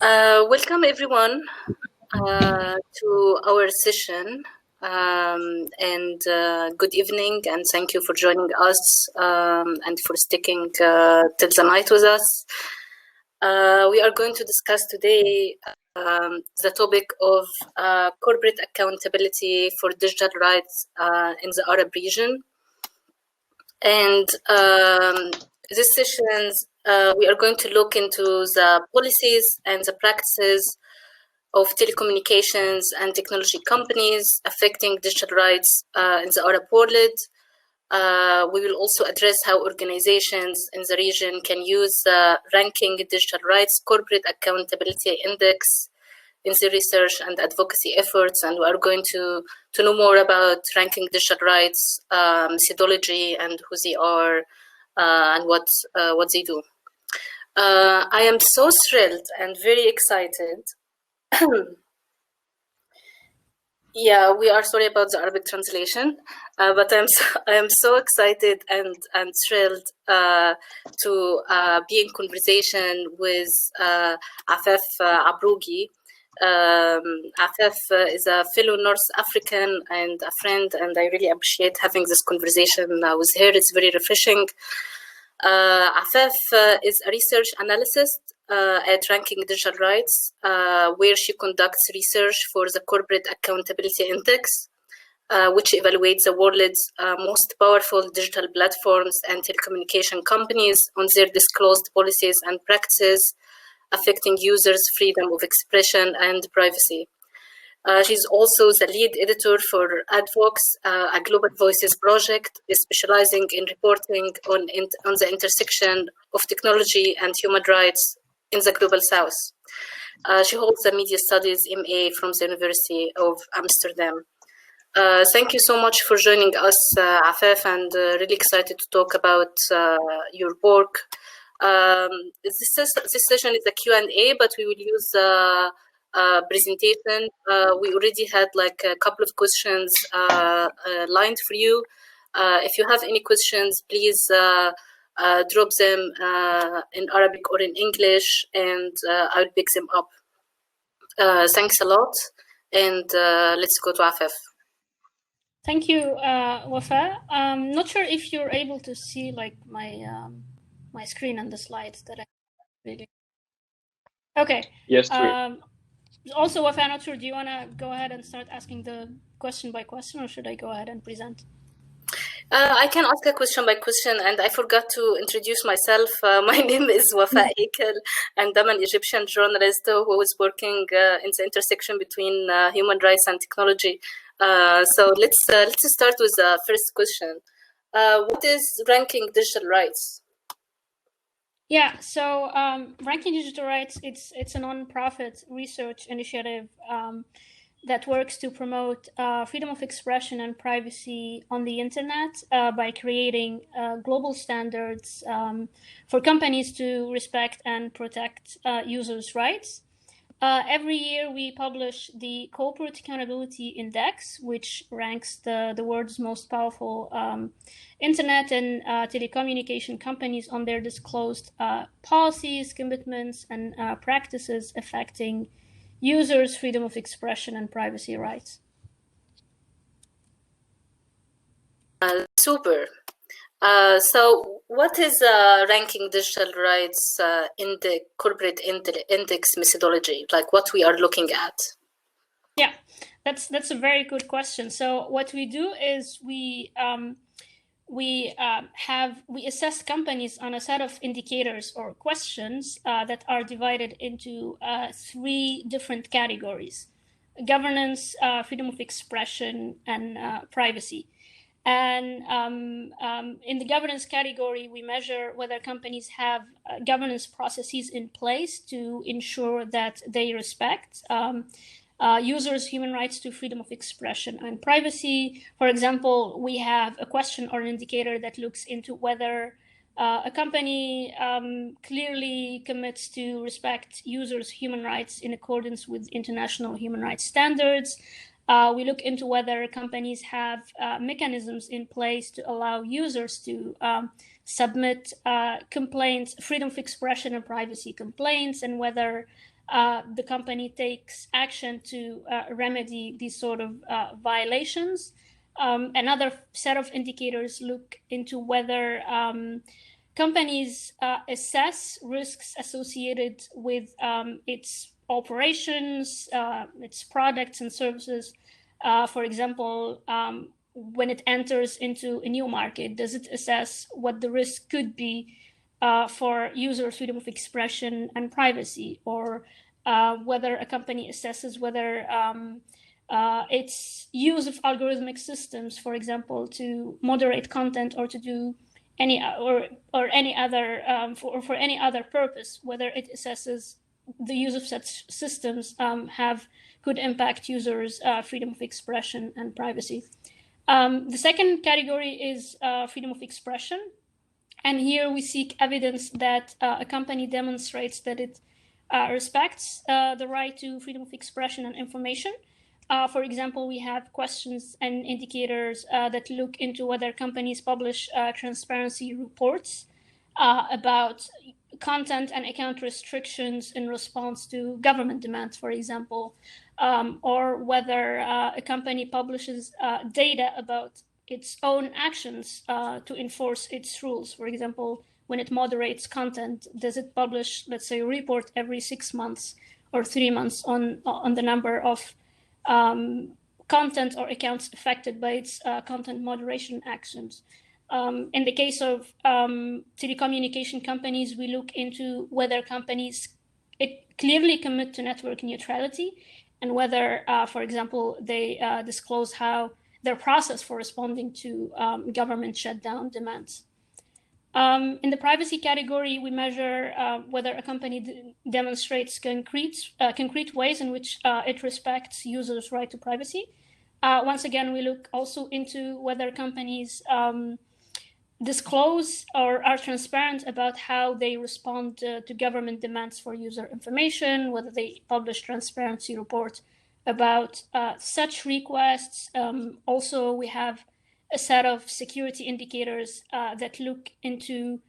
Welcome everyone to our session, and good evening, and thank you for joining us and for sticking till the night with us. We are going to discuss today the topic of corporate accountability for digital rights in the Arab region. And this sessions, we are going to look into the policies and the practices of telecommunications and technology companies affecting digital rights in the Arab world. We will also address how organizations in the region can use the Ranking Digital Rights Corporate Accountability Index in the research and advocacy efforts, and we are going to know more about ranking digital rights methodology and who they are and what they do. I am so thrilled and very excited. Yeah, we are sorry about the Arabic translation, but I am so excited and thrilled to be in conversation with Afaf Abrougi. Afaf is a fellow North African and a friend, and I really appreciate having this conversation with her. It's very refreshing. Afaf is a research analyst at Ranking Digital Rights, where she conducts research for the Corporate Accountability Index, which evaluates the world's most powerful digital platforms and telecommunication companies on their disclosed policies and practices affecting users' freedom of expression and privacy. She's also the lead editor for advocacy, a Global Voices project specializing in reporting on the intersection of technology and human rights in the Global South. She holds a Media Studies MA from the University of Amsterdam. Thank you so much for joining us, Afaf, and really excited to talk about your work. This session is a Q&A, but we will use presentation. We already had like a couple of questions lined for you. If you have any questions, please drop them in Arabic or in English, and I'll pick them up. Thanks a lot, and let's go to Afaf. Thank you, Wafa. Not sure if you're able to see like my screen and the slides that I really. Okay. Yes, true. Also, Wafa, I'm not sure. Do you want to go ahead and start asking the question by question, or should I go ahead and present? I can ask a question by question, and I forgot to introduce myself. My name is Wafa Ekel, and I'm an Egyptian journalist who is working in the intersection between human rights and technology. So let's start with the first question. What is Ranking Digital Rights? Yeah, so Ranking Digital Rights, it's a non-profit research initiative that works to promote freedom of expression and privacy on the internet by creating global standards for companies to respect and protect users' rights. Every year we publish the Corporate Accountability Index, which ranks the world's most powerful internet and telecommunication companies on their disclosed policies, commitments, and practices affecting users' freedom of expression and privacy rights. Super. So what is Ranking Digital Rights in the corporate index methodology, like what we are looking at? Yeah, that's a very good question. So what we do is we assess companies on a set of indicators or questions that are divided into 3 different categories: governance, freedom of expression, and privacy. And in the governance category, we measure whether companies have governance processes in place to ensure that they respect users' human rights to freedom of expression and privacy. For example, we have a question or an indicator that looks into whether a company clearly commits to respect users' human rights in accordance with international human rights standards. We look into whether companies have mechanisms in place to allow users to submit complaints, freedom of expression and privacy complaints, and whether the company takes action to remedy these sort of violations. Another set of indicators look into whether companies assess risks associated with its operations, its products and services. For example, when it enters into a new market, does it assess what the risk could be for user freedom of expression and privacy, or whether a company assesses whether its use of algorithmic systems, for example, to moderate content or to do any or any other for any other purpose, whether it assesses the use of such systems could impact users' freedom of expression and privacy. The second category is freedom of expression. And here we seek evidence that a company demonstrates that it respects the right to freedom of expression and information. For example, we have questions and indicators that look into whether companies publish transparency reports about content and account restrictions in response to government demands, for example, or whether a company publishes data about its own actions to enforce its rules. For example, when it moderates content, does it publish, let's say, a report every 6 months or 3 months on the number of content or accounts affected by its content moderation actions? In the case of telecommunication companies, we look into whether companies clearly commit to network neutrality and whether, for example, they disclose how their process for responding to government shutdown demands. In the privacy category, we measure whether a company demonstrates concrete ways in which it respects users' right to privacy. Once again, we look also into whether companies disclose or are transparent about how they respond to government demands for user information, whether they publish transparency reports about such requests. Also, we have a set of security indicators that look into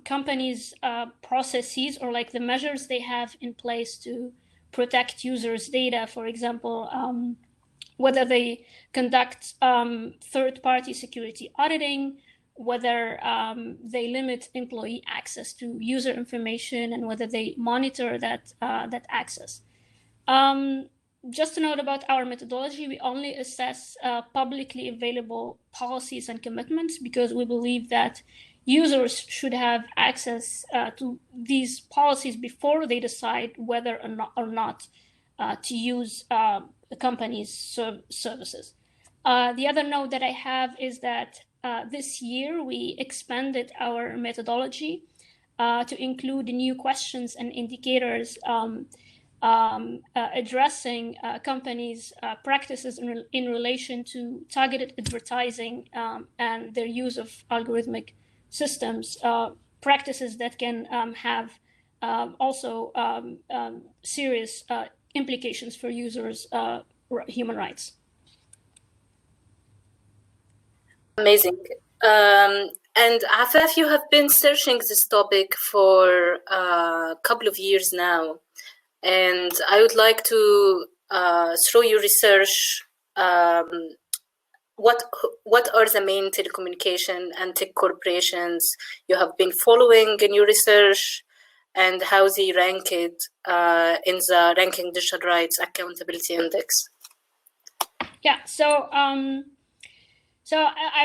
companies' processes, or like the measures they have in place to protect users' data. For example, whether they conduct third-party security auditing, whether they limit employee access to user information, and whether they monitor that access. Just a note about our methodology, we only assess publicly available policies and commitments because we believe that users should have access to these policies before they decide whether or not to use the company's services. The other note that I have is that this year we expanded our methodology to include new questions and indicators addressing companies' practices in relation to targeted advertising and their use of algorithmic systems, practices that can have also serious implications for users' human rights. Amazing. And Afaf, you have been searching this topic for a couple of years now. And I would like to through your research, what are the main telecommunication and tech corporations you have been following in your research, and how they ranked in the Ranking Digital Rights Accountability Index? Yeah, so I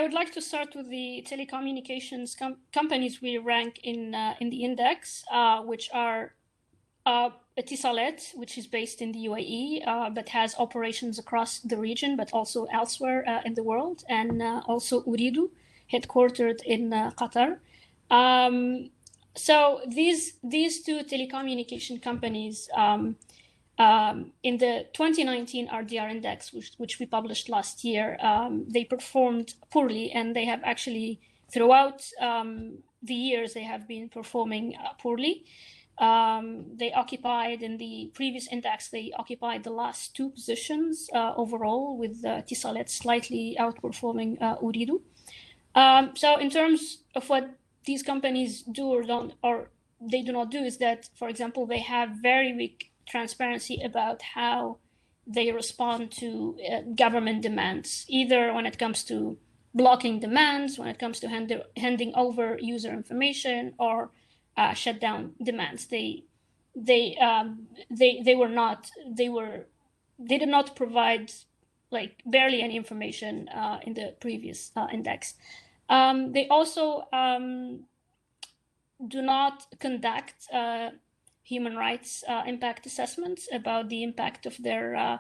would like to start with the telecommunications companies we rank in the index, which are Etisalat, which is based in the UAE, but has operations across the region, but also elsewhere in the world, and also Ooredoo, headquartered in Qatar. So these two telecommunication companies, in the 2019 RDR index, which we published last year, they performed poorly, and they have actually, throughout the years, they have been performing poorly. They occupied, in the previous index, they occupied the last 2 positions overall, with Etisalat slightly outperforming Ooredoo. So in terms of what these companies do or don't, or they do not do is that, for example, they have very weak transparency about how they respond to government demands, either when it comes to blocking demands, when it comes to handing over user information, or shut down demands. They did not provide like barely any information in the previous index. They also do not conduct human rights impact assessments about the impact of their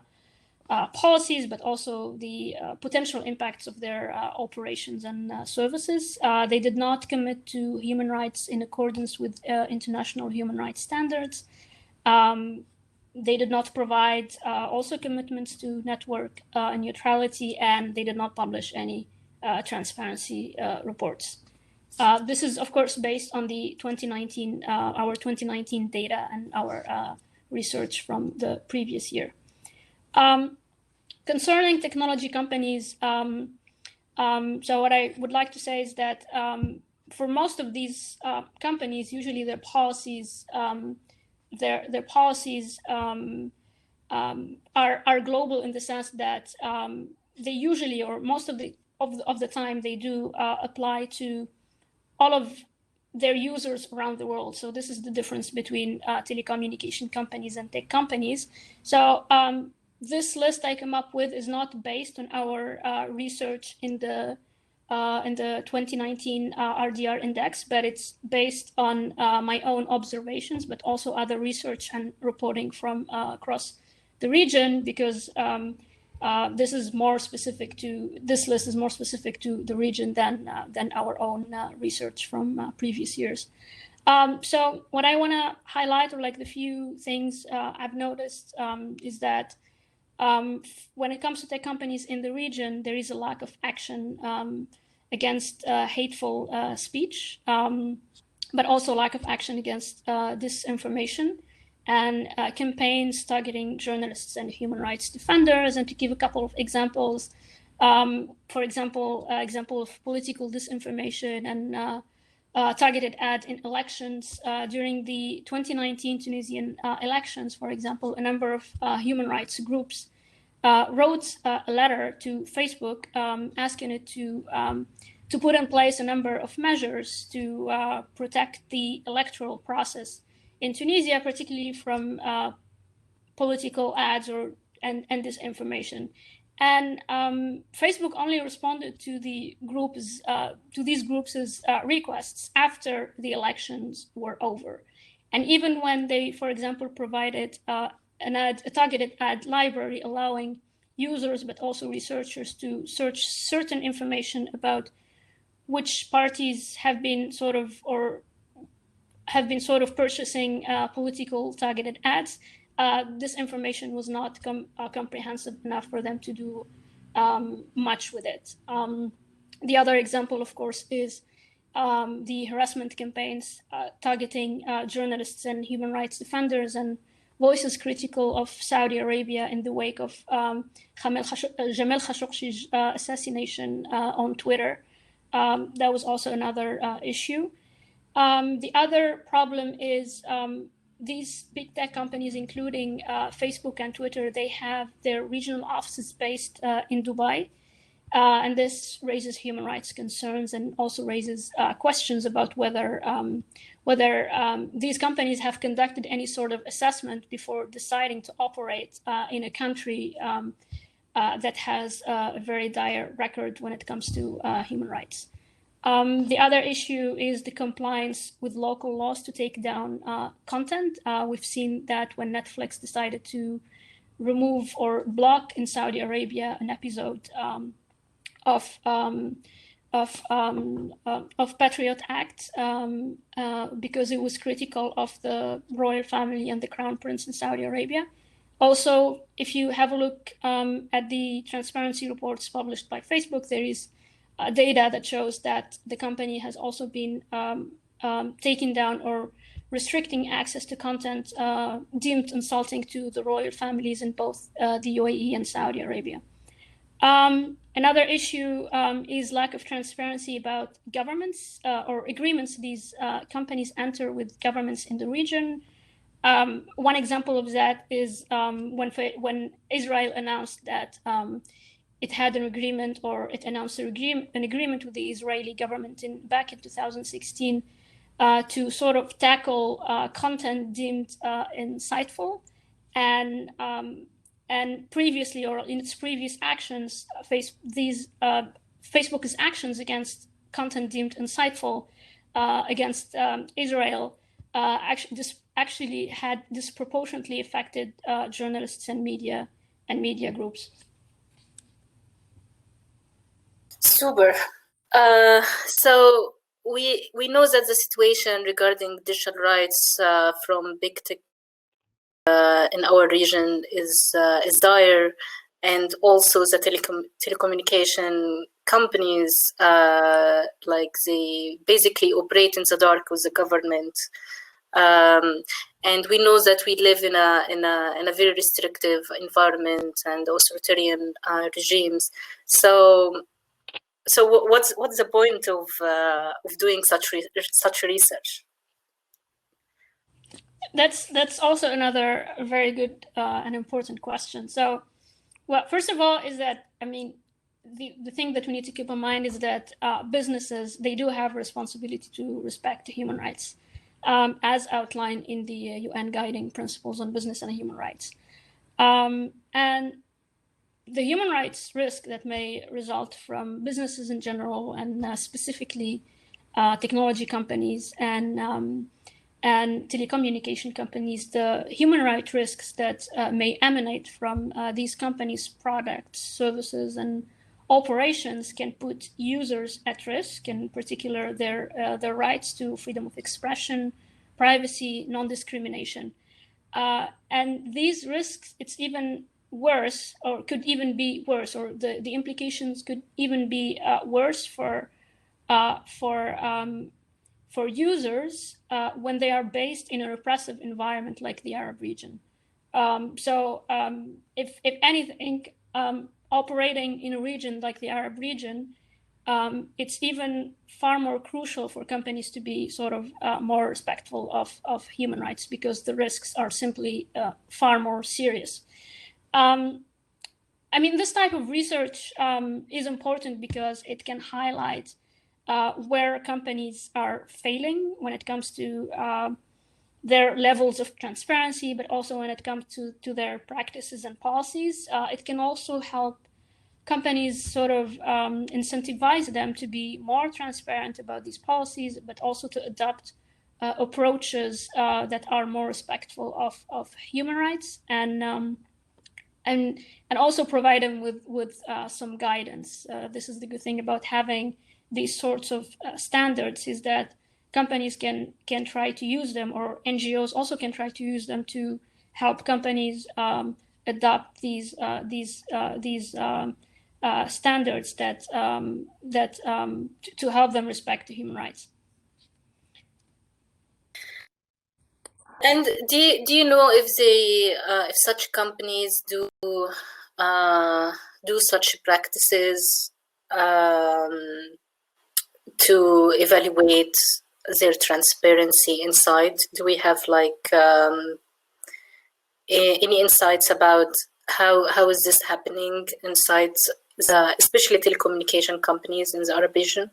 policies, but also the potential impacts of their operations and services. They did not commit to human rights in accordance with international human rights standards. They did not provide also commitments to network neutrality, and they did not publish any transparency reports. This is, of course, based on the 2019, our 2019 data and our research from the previous year. Concerning technology companies, so what I would like to say is that for most of these companies, usually their policies, are global in the sense that they usually, or most of the time, they do apply to all of their users around the world. So this is the difference between telecommunication companies and tech companies. So this list I come up with is not based on our research in the 2019 RDR index, but it's based on my own observations, but also other research and reporting from across the region, because this list is more specific to the region than our own research from previous years. So what I want to highlight, or like the few things I've noticed, is that when it comes to tech companies in the region, there is a lack of action against hateful speech, but also lack of action against disinformation, and campaigns targeting journalists and human rights defenders. And to give a couple of examples, for example, example of political disinformation and targeted ad in elections. During the 2019 Tunisian elections, for example, a number of human rights groups wrote a letter to Facebook asking it to put in place a number of measures to protect the electoral process in Tunisia, particularly from political ads and disinformation. And Facebook only responded to these groups' requests after the elections were over. And even when they, for example, provided a targeted ad library allowing users, but also researchers, to search certain information about which parties have been sort of purchasing political targeted ads, this information was not comprehensive enough for them to do much with it. The other example, of course, is the harassment campaigns targeting journalists and human rights defenders and voices critical of Saudi Arabia in the wake of Jamal Khashoggi's assassination on Twitter. That was also another issue. The other problem is these big tech companies, including Facebook and Twitter, they have their regional offices based in Dubai. And this raises human rights concerns and also raises questions about whether these companies have conducted any sort of assessment before deciding to operate in a country that has a very dire record when it comes to human rights. The other issue is the compliance with local laws to take down content. We've seen that when Netflix decided to remove or block in Saudi Arabia an episode of Patriot Act because it was critical of the royal family and the crown prince in Saudi Arabia. Also, if you have a look at the transparency reports published by Facebook, there is data that shows that the company has also been taking down or restricting access to content deemed insulting to the royal families in both the UAE and Saudi Arabia. Another issue is lack of transparency about governments or agreements these companies enter with governments in the region. One example of that is when Israel announced that it had an agreement, or it announced an agreement with the Israeli government back in 2016 to sort of tackle content deemed insightful, and previously, or in its previous actions, Facebook's actions against content deemed insightful against Israel actually had disproportionately affected journalists and media groups. Super. So we know that the situation regarding digital rights from big tech in our region is dire, and also the telecommunication companies like they basically operate in the dark with the government. And we know that we live in a very restrictive environment and authoritarian regimes. So what's the point of doing such research? That's also another very good and important question. So, well, first of all, is that, I mean, the thing that we need to keep in mind is that businesses, they do have responsibility to respect human rights, as outlined in the UN Guiding Principles on Business and Human Rights. And the human rights risk that may result from businesses in general, and specifically technology companies and telecommunication companies, the human rights risks that may emanate from these companies' products, services, and operations can put users at risk, in particular their rights to freedom of expression, privacy, non-discrimination. And these risks, it's even worse, or could even be worse, or the implications could even be worse for users when they are based in a repressive environment like the Arab region. If anything, operating in a region like the Arab region, it's even far more crucial for companies to be sort of more respectful of human rights, because the risks are simply far more serious. I mean, this type of research is important because it can highlight where companies are failing when it comes to their levels of transparency, but also when it comes to their practices and policies. It can also help companies sort of incentivize them to be more transparent about these policies, but also to adopt approaches that are more respectful of human rights, and also provide them with some guidance. This is the good thing about having these sorts of standards, is that companies can try to use them, or NGOs also can try to use them to help companies adopt these standards to help them respect the human rights. And do you know if if such companies do such practices to evaluate their transparency inside? Do we have like any insights about how is this happening inside especially telecommunication companies in the Arab region?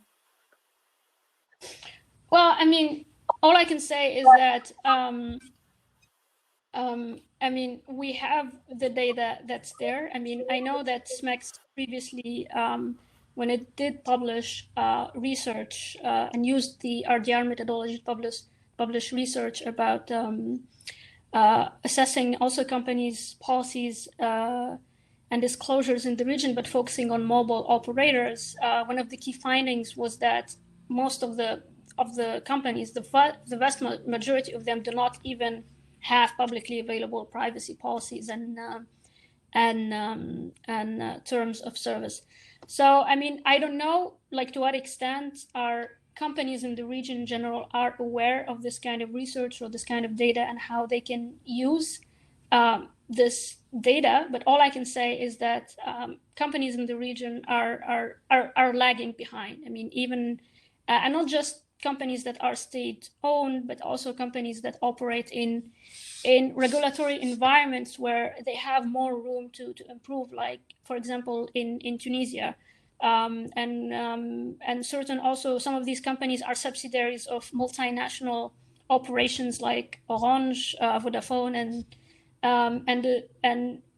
Well, I mean, all I can say is that I mean, we have the data that's there. I mean, I know that SMEX previously, when it did publish research and used the RDR methodology to publish research about assessing also companies' policies and disclosures in the region, but focusing on mobile operators. One of the key findings was that most of the companies, the vast majority of them, do not even have publicly available privacy policies and terms of service. So, I mean, I don't know, like, to what extent our companies in the region in general are aware of this kind of research or this kind of data, and how they can use data, but all I can say is that companies in the region are lagging behind. I mean, even and not just companies that are state-owned, but also companies that operate in regulatory environments where they have more room to improve, like, for example, in Tunisia. And certain also, some of these companies are subsidiaries of multinational operations like Orange, Vodafone,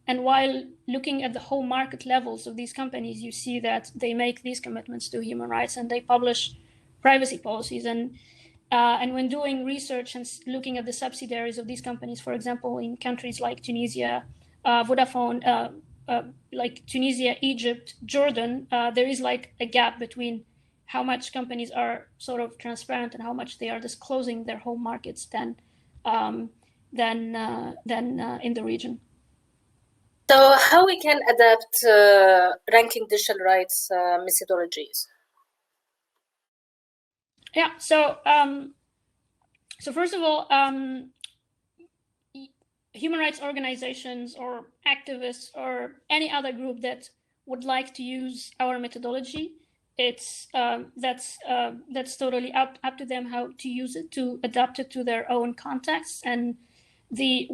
and while looking at the whole market levels of these companies, you see that they make these commitments to human rights and they publish privacy policies. And when doing research and looking at the subsidiaries of these companies, for example, in countries like Tunisia, Vodafone, like Tunisia, Egypt, Jordan, there is like a gap between how much companies are sort of transparent and how much they are disclosing their home markets than in the region. So how we can adapt ranking digital rights methodologies? Yeah, so first of all, human rights organizations or activists or any other group that would like to use our methodology, it's that's totally up to them how to use it, to adapt it to their own context and the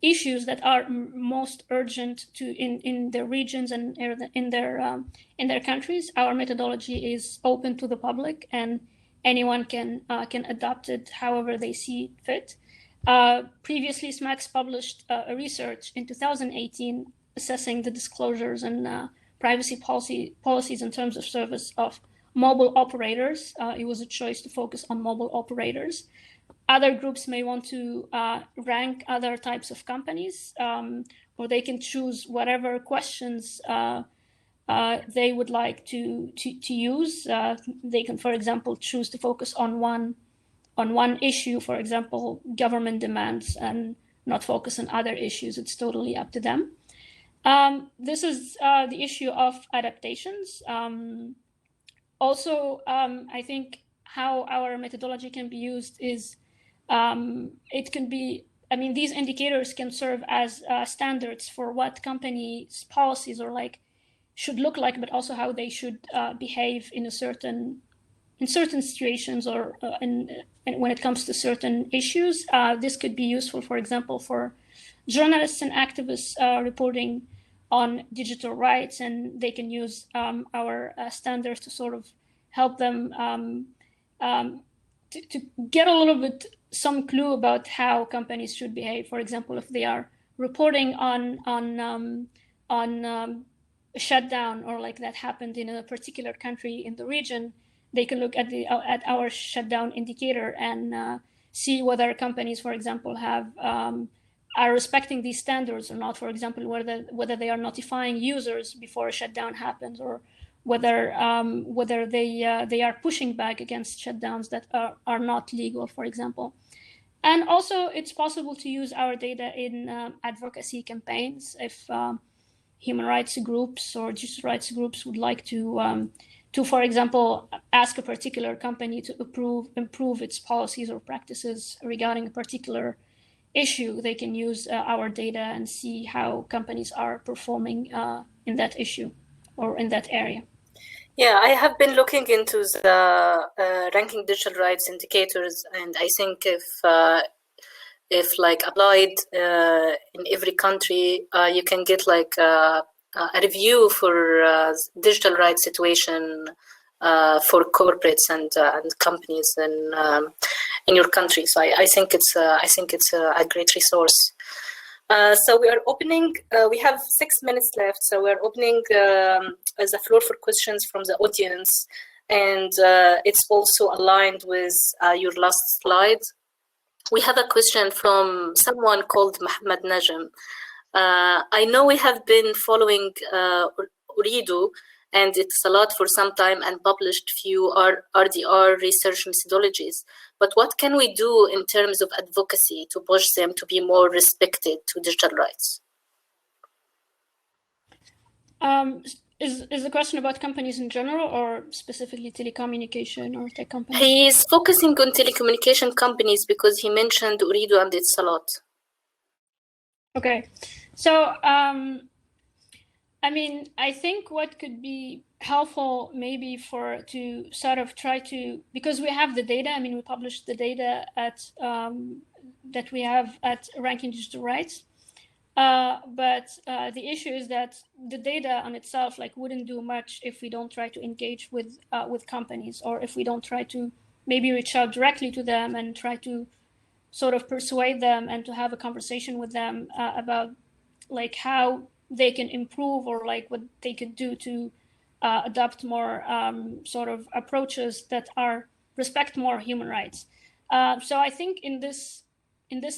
issues that are most urgent in their regions and in their countries. Our methodology is open to the public, and anyone can adopt it however they see fit. Previously, SMAX published a research in 2018 assessing the disclosures and privacy policies in terms of service of mobile operators. It was a choice to focus on mobile operators. Other groups may want to rank other types of companies, or they can choose whatever questions they would like to use. They can, for example, choose to focus on one issue, for example, government demands, and not focus on other issues. It's totally up to them. This is the issue of adaptations. Also, I think how our methodology can be used is it can be, I mean, these indicators can serve as standards for what companies' policies or like should look like, but also how they should behave in certain situations or and when it comes to certain issues. This could be useful, for example, for journalists and activists reporting on digital rights, and they can use our standards to sort of help them to get a little bit some clue about how companies should behave. For example, if they are reporting on a shutdown or like that happened in a particular country in the region, they can look at our shutdown indicator and see whether companies, for example, are respecting these standards or not. For example, whether they are notifying users before a shutdown happens, or whether they are pushing back against shutdowns that are not legal, for example. And also, it's possible to use our data in advocacy campaigns if human rights groups or digital rights groups would like to, for example, ask a particular company to improve its policies or practices regarding a particular issue. They can use our data and see how companies are performing in that issue or in that area. Yeah, I have been looking into the ranking digital rights indicators, and I think if like applied in every country, you can get like a review for digital rights situation for corporates and companies in your country. So I think it's a great resource. So we are opening, we have 6 minutes left, so we're opening the floor for questions from the audience, and it's also aligned with your last slide. We have a question from someone called Mohammed Najm. I know we have been following Uridu and Etisalat for some time and published few RDR research methodologies. But what can we do in terms of advocacy to push them to be more respected to digital rights? Is the question about companies in general or specifically telecommunication or tech companies? He's focusing on telecommunication companies because he mentioned Uridu and Etisalat. Okay, so I mean, I think what could be helpful maybe to sort of try to, because we have the data. I mean, we published the data at that we have at Ranking Digital Rights. But the issue is that the data on itself wouldn't do much if we don't try to engage with companies, or if we don't try to maybe reach out directly to them and try to sort of persuade them and to have a conversation with them about how they can improve, or what they could do to adopt more sort of approaches that respect more human rights. So I think in this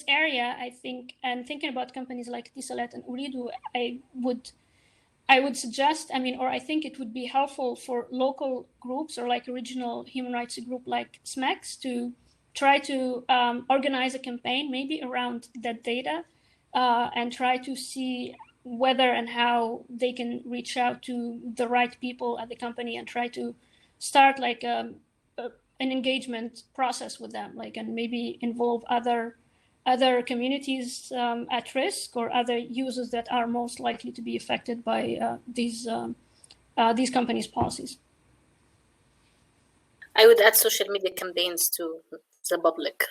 area, I think, and thinking about companies like Tisalat and Uridu, I would suggest, I mean, or I think it would be helpful for local groups, or a regional human rights group like SMEX, to try to organize a campaign maybe around that data, and try to see whether and how they can reach out to the right people at the company and try to start an engagement process with them, and maybe involve other communities at risk, or other users that are most likely to be affected by these companies' policies. I would add social media campaigns to the public.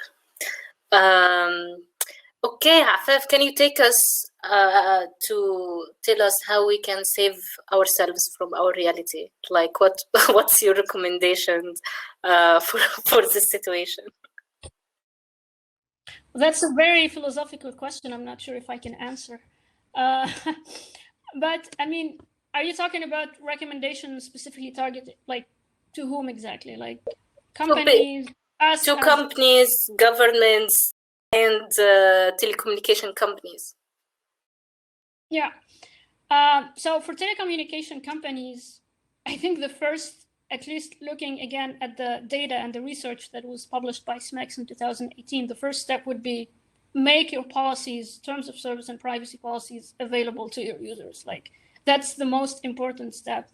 Okay, Afaf, can you take us to tell us how we can save ourselves from our reality? Like, what's your recommendations for this situation? That's a very philosophical question. I'm not sure if I can answer. But I mean, are you talking about recommendations specifically targeted, to whom exactly? Like companies, us? To companies, governments, and telecommunication companies. Yeah. So for telecommunication companies, I think the first, at least looking again at the data and the research that was published by SMEX in 2018, the first step would be make your policies, terms of service and privacy policies, available to your users. That's the most important step.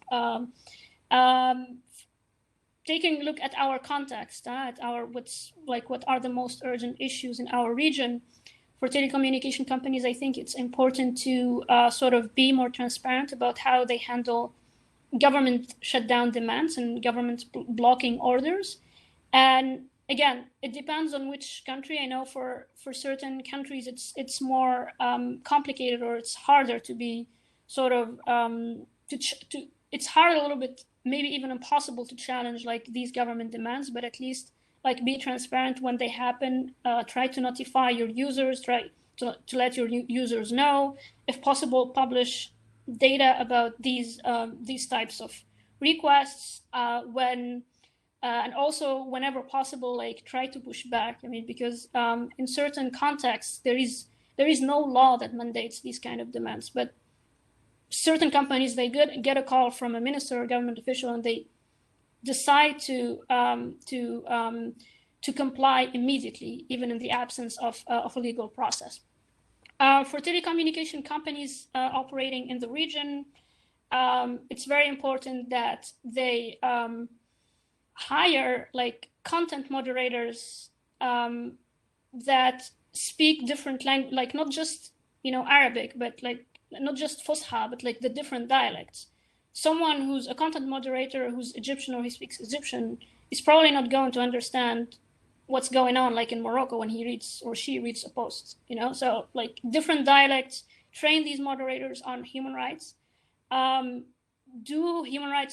Taking a look at our context, at what are the most urgent issues in our region. For telecommunication companies, I think it's important to sort of be more transparent about how they handle government shutdown demands and government blocking orders. And again, it depends on which country. I know for certain countries, it's more complicated, or it's harder to be sort of it's hard a little bit, maybe even impossible to challenge these government demands, but at least be transparent when they happen. Try to notify your users, try to let your users know. If possible, publish data about these types of requests and also whenever possible, try to push back. I mean, because in certain contexts, there is no law that mandates these kind of demands, but certain companies, they get a call from a minister or government official, and they decide to comply immediately, even in the absence of a legal process. For telecommunication companies operating in the region, it's very important that they hire content moderators that speak different language, not just Arabic, but not just Fusha, but the different dialects. Someone who's a content moderator who's Egyptian, or he speaks Egyptian, is probably not going to understand what's going on in Morocco when he reads or she reads a post, so different dialects. Train these moderators on human rights. Do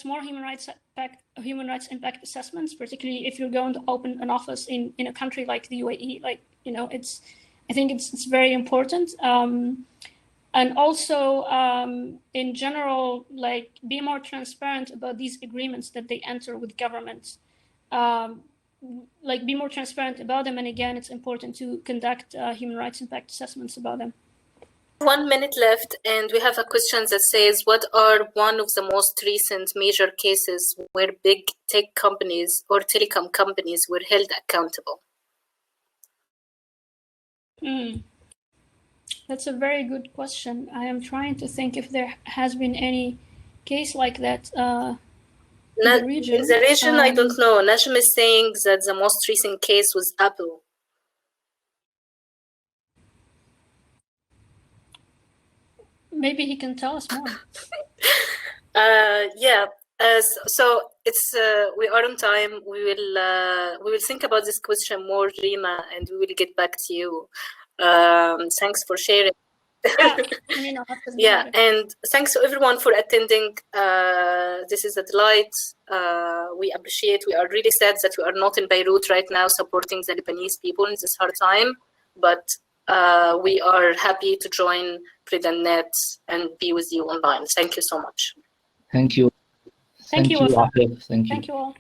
more human rights impact assessments, particularly if you're going to open an office in a country like the UAE. I think it's very important. And also, in general, be more transparent about these agreements that they enter with governments. Be more transparent about them. And again, it's important to conduct human rights impact assessments about them. 1 minute left, and we have a question that says, what are one of the most recent major cases where big tech companies or telecom companies were held accountable? That's a very good question. I am trying to think if there has been any case like that in the region. In the region, I don't know. Najm is saying that the most recent case was Apple. Maybe he can tell us more. Yeah. So it's we are on time. We will think about this question more, Rima, and we will get back to you. Thanks for sharing. Yeah, yeah, and thanks to everyone for attending. This is a delight. We appreciate. We are really sad that we are not in Beirut right now supporting the Lebanese people in this hard time, but we are happy to join Bread&Net and be with you online. Thank you so much. Thank you. Thank you. Afif. Thank you. Thank you all.